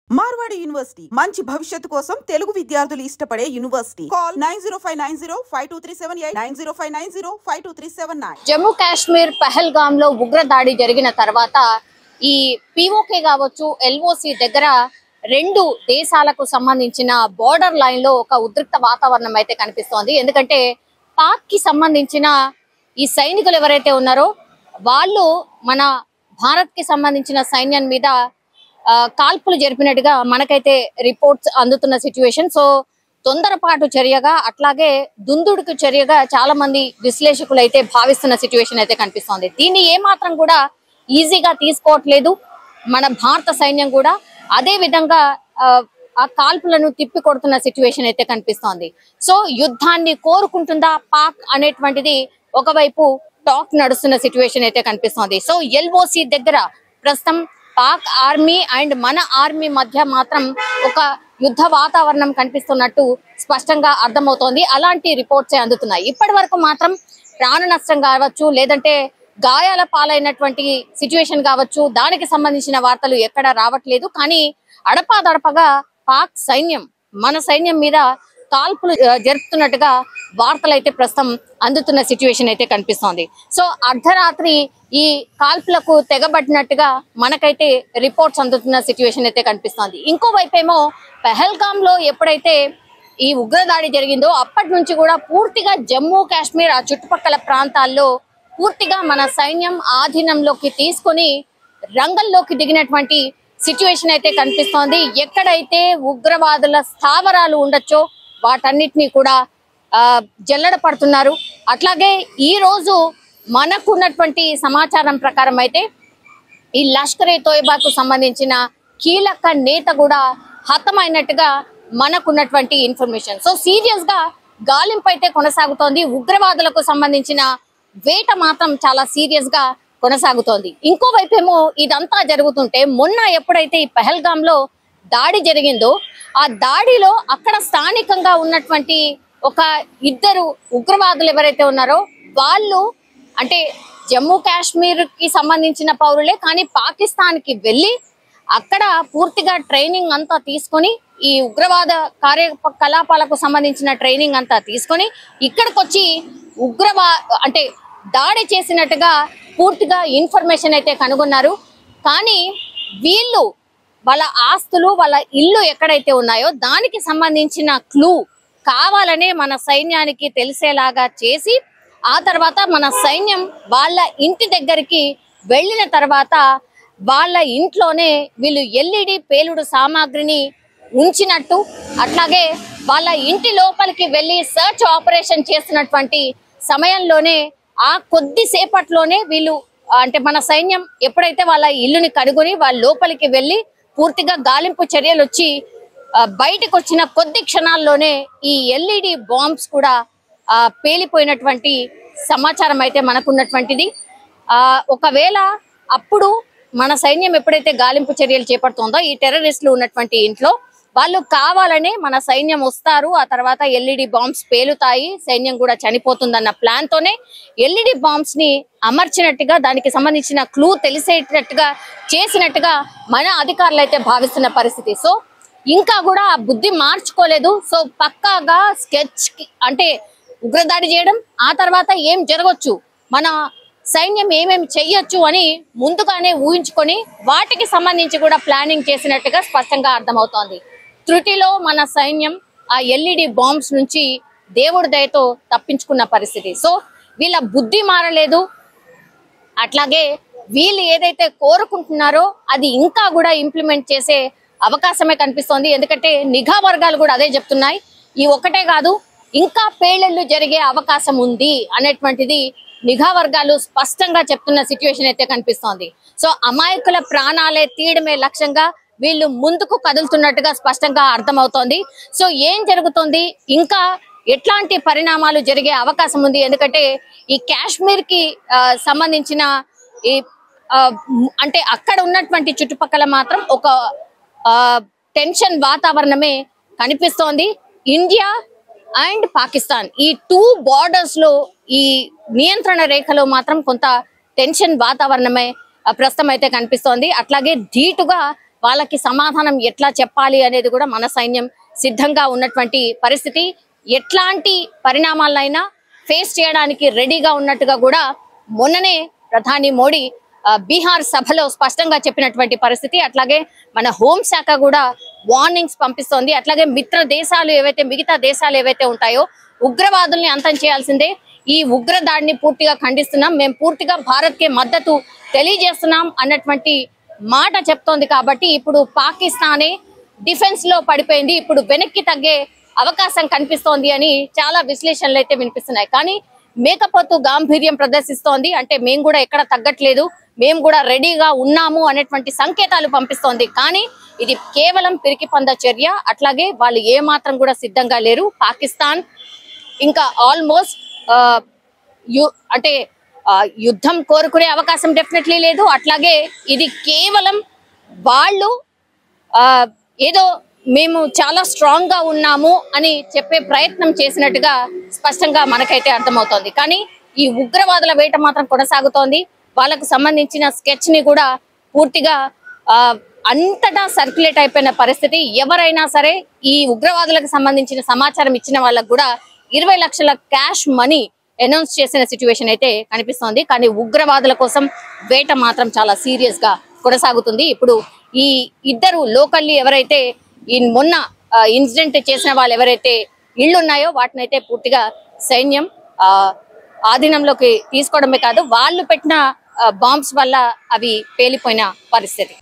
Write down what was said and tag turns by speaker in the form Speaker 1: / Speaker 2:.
Speaker 1: Marwadi university మంచి భవిష్యత్తు కోసం తెలుగు విద్యార్థులు ఇష్టపడే యూనివర్సిటీ. కాల్ 9059052378 9059052379.
Speaker 2: జమ్మూ కాశ్మీర్ పహల్గామ్ లో ఉగ్ర దాడి జరిగిన తర్వాత ఈ పీఓకే కావచ్చు ఎల్ఓసి దగ్గర రెండు దేశాలకు సంబంధించిన బోర్డర్ లైన్ లో ఒక ఉద్రిక్త వాతావరణం అయితే కనిపిస్తోంది. ఎందుకంటే పాక్ కి సంబంధించిన ఈ సైనికులు ఎవరైతే ఉన్నారో వాళ్ళు మన భారత్ కి సంబంధించిన సైన్యం మీద కాల్పులు జరిపినట్టుగా మనకైతే రిపోర్ట్స్ అందుతున్న సిచ్యువేషన్. సో తొందరపాటు చర్యగా అట్లాగే దుందుడుకు చర్యగా చాలా మంది విశ్లేషకులు అయితే భావిస్తున్న సిచ్యువేషన్ అయితే కనిపిస్తోంది. దీన్ని ఏమాత్రం కూడా ఈజీగా తీసుకోవట్లేదు మన భారత సైన్యం కూడా. అదే విధంగా ఆ కాల్పులను తిప్పి కొడుతున్న సిచ్యువేషన్ అయితే కనిపిస్తోంది. సో యుద్ధాన్ని కోరుకుంటుందా పాక్ అనేటువంటిది ఒకవైపు టాక్ నడుస్తున్న సిచ్యువేషన్ అయితే కనిపిస్తోంది. సో ఎల్ఓసి దగ్గర ప్రస్తుతం పాక్ ఆర్మీ అండ్ మన ఆర్మీ మధ్య మాత్రం ఒక యుద్ధ వాతావరణం కనిపిస్తున్నట్టు స్పష్టంగా అర్థమవుతోంది. అలాంటి రిపోర్ట్సే అందుతున్నాయి. ఇప్పటి వరకు మాత్రం ప్రాణ నష్టం కావచ్చు, లేదంటే గాయాల పాలైనటువంటి సిచ్యువేషన్ కావచ్చు, దానికి సంబంధించిన వార్తలు ఎక్కడా రావట్లేదు. కానీ అడపాదడపగా పాక్ సైన్యం మన సైన్యం మీద కాల్పులు జరుపుతున్నట్టుగా వార్తలు అయితే ప్రస్తుతం అందుతున్న సిచ్యువేషన్ అయితే కనిపిస్తోంది. సో అర్ధరాత్రి ఈ కాల్పులకు తెగబడినట్టుగా మనకైతే రిపోర్ట్స్ అందుతున్న సిచ్యువేషన్ అయితే కనిపిస్తోంది. ఇంకోవైపు ఏమో పహల్గామ్ లో ఎప్పుడైతే ఈ ఉగ్రదాడి జరిగిందో అప్పటి నుంచి కూడా పూర్తిగా జమ్మూ కాశ్మీర్ ఆ చుట్టుపక్కల ప్రాంతాల్లో పూర్తిగా మన సైన్యం ఆధీనంలోకి తీసుకొని రంగంలోకి దిగినటువంటి సిచ్యువేషన్ అయితే కనిపిస్తోంది. ఎక్కడైతే ఉగ్రవాదుల స్థావరాలు ఉండొచ్చో వాటన్నిటినీ కూడా జల్లెడ పడుతున్నారు. అట్లాగే ఈ రోజు మనకున్నటువంటి సమాచారం ప్రకారం అయితే ఈ లష్కరే తోయిబాకు సంబంధించిన కీలక నేత కూడా హతమైనట్టుగా మనకున్నటువంటి ఇన్ఫర్మేషన్. సో సీరియస్ గా గాలింపు అయితే కొనసాగుతోంది. ఉగ్రవాదులకు సంబంధించిన వేట మాత్రం చాలా సీరియస్ గా కొనసాగుతోంది. ఇంకోవైపు ఏమో ఇదంతా జరుగుతుంటే మొన్న ఎప్పుడైతే ఈ పహల్గామ్ లో దాడి జరిగిందో ఆ దాడిలో అక్కడ స్థానికంగా ఉన్నటువంటి ఒక ఇద్దరు ఉగ్రవాదులు ఎవరైతే ఉన్నారో వాళ్ళు అంటే జమ్మూ కాశ్మీర్ కి సంబంధించిన పౌరులే, కానీ పాకిస్తాన్ కి వెళ్ళి అక్కడ పూర్తిగా ట్రైనింగ్ అంతా తీసుకొని ఈ ఉగ్రవాద కార్యకలాపాలకు సంబంధించిన ట్రైనింగ్ అంతా తీసుకొని ఇక్కడికి వచ్చి అంటే దాడి చేసినట్టుగా పూర్తిగా ఇన్ఫర్మేషన్ అయితే కనుగొన్నారు. కానీ వీళ్ళు వాళ్ళ ఆస్తులు వాళ్ళ ఇల్లు ఎక్కడైతే ఉన్నాయో దానికి సంబంధించిన క్లూ కావాలనే మన సైన్యానికి తెలిసేలాగా చేసి ఆ తర్వాత మన సైన్యం వాళ్ళ ఇంటి దగ్గరికి వెళ్ళిన తర్వాత వాళ్ళ ఇంట్లోనే వీళ్ళు ఎల్ఈడి పేలుడు సామాగ్రిని ఉంచినట్టు, అట్లాగే వాళ్ళ ఇంటి లోపలికి వెళ్ళి సర్చ్ ఆపరేషన్ చేస్తున్నటువంటి సమయంలోనే ఆ కొద్దిసేపట్లోనే వీళ్ళు అంటే మన సైన్యం ఎప్పుడైతే వాళ్ళ ఇల్లుని కడుగుని వాళ్ళ లోపలికి వెళ్ళి పూర్తిగా గాలింపు చర్యలు వచ్చి బయటకు వచ్చిన కొద్ది క్షణాల్లోనే ఈ ఎల్ఈడి బాంబ్స్ కూడా పేలిపోయినటువంటి సమాచారం అయితే మనకున్నటువంటిది. ఒకవేళ అప్పుడు మన సైన్యం ఎప్పుడైతే గాలింపు చర్యలు చేపడుతుందో ఈ టెర్రరిస్టులు ఉన్నటువంటి ఇంట్లో వాళ్ళు కావాలనే మన సైన్యం వస్తారు, ఆ తర్వాత ఎల్ఈడి బాంబ్స్ పేలుతాయి, సైన్యం కూడా చనిపోతుందన్న ప్లాన్ తోనే ఎల్ఈడి బాంబ్స్ ని అమర్చినట్టుగా దానికి సంబంధించిన క్లూ తెలిసేటట్టుగా చేసినట్టుగా మన అధికారులు అయితే భావిస్తున్న పరిస్థితి. సో ఇంకా కూడా ఆ బుద్ధి మార్చుకోలేదు. సో పక్కాగా స్కెచ్ అంటే ఉగ్రదాడి చేయడం, ఆ తర్వాత ఏం జరగవచ్చు, మన సైన్యం ఏమేమి చెయ్యొచ్చు అని ముందుగానే ఊహించుకొని వాటికి సంబంధించి కూడా ప్లానింగ్ చేసినట్టుగా స్పష్టంగా అర్థమవుతోంది. త్రుటిలో మన సైన్యం ఆ ఎల్ఈడి బాంబ్స్ నుంచి దేవుడి దయతో తప్పించుకున్న పరిస్థితి. సో వీళ్ళ బుద్ధి మారలేదు, అట్లాగే వీళ్ళు ఏదైతే కోరుకుంటున్నారో అది ఇంకా కూడా ఇంప్లిమెంట్ చేసే అవకాశమే కనిపిస్తోంది. ఎందుకంటే నిఘా వర్గాలు కూడా అదే చెప్తున్నాయి, ఈ ఒక్కటే కాదు ఇంకా పేలుళ్లు జరిగే అవకాశం ఉంది అనేటువంటిది నిఘా వర్గాలు స్పష్టంగా చెప్తున్న సిచ్యువేషన్ అయితే కనిపిస్తోంది. సో అమాయకుల ప్రాణాలే తీయడమే లక్ష్యంగా వీళ్ళు ముందుకు కదులుతున్నట్టుగా స్పష్టంగా అర్థమవుతోంది. సో ఏం జరుగుతుంది, ఇంకా ఎట్లాంటి పరిణామాలు జరిగే అవకాశం ఉంది, ఎందుకంటే ఈ కాశ్మీర్ కి సంబంధించిన ఈ అంటే అక్కడ ఉన్నటువంటి చుట్టుపక్కల మాత్రం ఒక టెన్షన్ వాతావరణమే కనిపిస్తోంది. ఇండియా అండ్ పాకిస్తాన్ ఈ టూ బార్డర్స్ లో ఈ నియంత్రణ రేఖలో మాత్రం కొంత టెన్షన్ వాతావరణమే ప్రస్తుతం అయితే కనిపిస్తోంది. అట్లాగే ధీటుగా వాళ్ళకి సమాధానం ఎట్లా చెప్పాలి అనేది కూడా మన సైన్యం సిద్ధంగా ఉన్నటువంటి పరిస్థితి. ఎట్లాంటి పరిణామాలైనా ఫేస్ చేయడానికి రెడీగా ఉన్నట్టుగా కూడా మొన్ననే ప్రధాని మోడీ బీహార్ సభలో స్పష్టంగా చెప్పినటువంటి పరిస్థితి. అట్లాగే మన హోంశాఖ కూడా వార్నింగ్స్ పంపిస్తోంది. అట్లాగే మిత్ర దేశాలు మిగతా దేశాలు ఏవైతే ఉంటాయో ఉగ్రవాదుల్ని అంతం చేయాల్సిందే. ఈ ఉగ్ర దాడిని పూర్తిగా ఖండిస్తున్నాం, మేము పూర్తిగా భారత్ కి మద్దతు తెలియజేస్తున్నాం అన్నటువంటి మాట చెప్తోంది. కాబట్టి ఇప్పుడు పాకిస్తానే డిఫెన్స్ లో పడిపోయింది, ఇప్పుడు వెనక్కి తగ్గే అవకాశం కనిపిస్తోంది అని చాలా విశ్లేషణలు అయితే వినిపిస్తున్నాయి. కానీ మేకపోతు గాంభీర్యం ప్రదర్శిస్తోంది, అంటే మేము కూడా ఎక్కడ తగ్గట్లేదు, మేము కూడా రెడీగా ఉన్నాము అనేటువంటి సంకేతాలు పంపిస్తోంది. కానీ ఇది కేవలం పిరికిపంద చర్య. అట్లాగే వాళ్ళు ఏమాత్రం కూడా సిద్ధంగా లేరు. పాకిస్తాన్ ఇంకా ఆల్మోస్ట్ అంటే యుద్ధం కోరుకునే అవకాశం డెఫినెట్లీ లేదు. అట్లాగే ఇది కేవలం వాళ్ళు ఏదో మేము చాలా స్ట్రాంగ్ గా ఉన్నాము అని చెప్పే ప్రయత్నం చేసినట్టుగా స్పష్టంగా మనకైతే అర్థమవుతోంది. కానీ ఈ ఉగ్రవాదుల వేట మాత్రం కొనసాగుతోంది. వాళ్ళకు సంబంధించిన స్కెచ్ ని కూడా పూర్తిగా అంతటా సర్క్యులేట్ అయిపోయిన పరిస్థితి. ఎవరైనా సరే ఈ ఉగ్రవాదులకు సంబంధించిన సమాచారం ఇచ్చిన వాళ్ళకు కూడా 20 లక్షల క్యాష్ మనీ అనౌన్స్ చేసిన సిచ్యువేషన్ అయితే కనిపిస్తోంది. కానీ ఉగ్రవాదుల కోసం వేట మాత్రం చాలా సీరియస్ గా కొనసాగుతుంది. ఇప్పుడు ఈ ఇద్దరు లోకల్లీ ఎవరైతే ఈ మొన్న ఇన్సిడెంట్ చేసిన వాళ్ళు ఎవరైతే ఇళ్ళు ఉన్నాయో వాటినైతే పూర్తిగా సైన్యం ఆధీనంలోకి తీసుకోవడమే కాదు, వాళ్ళు పెట్టిన బాంబ్స్ వల్ల అవి పేలిపోయిన పరిస్థితి.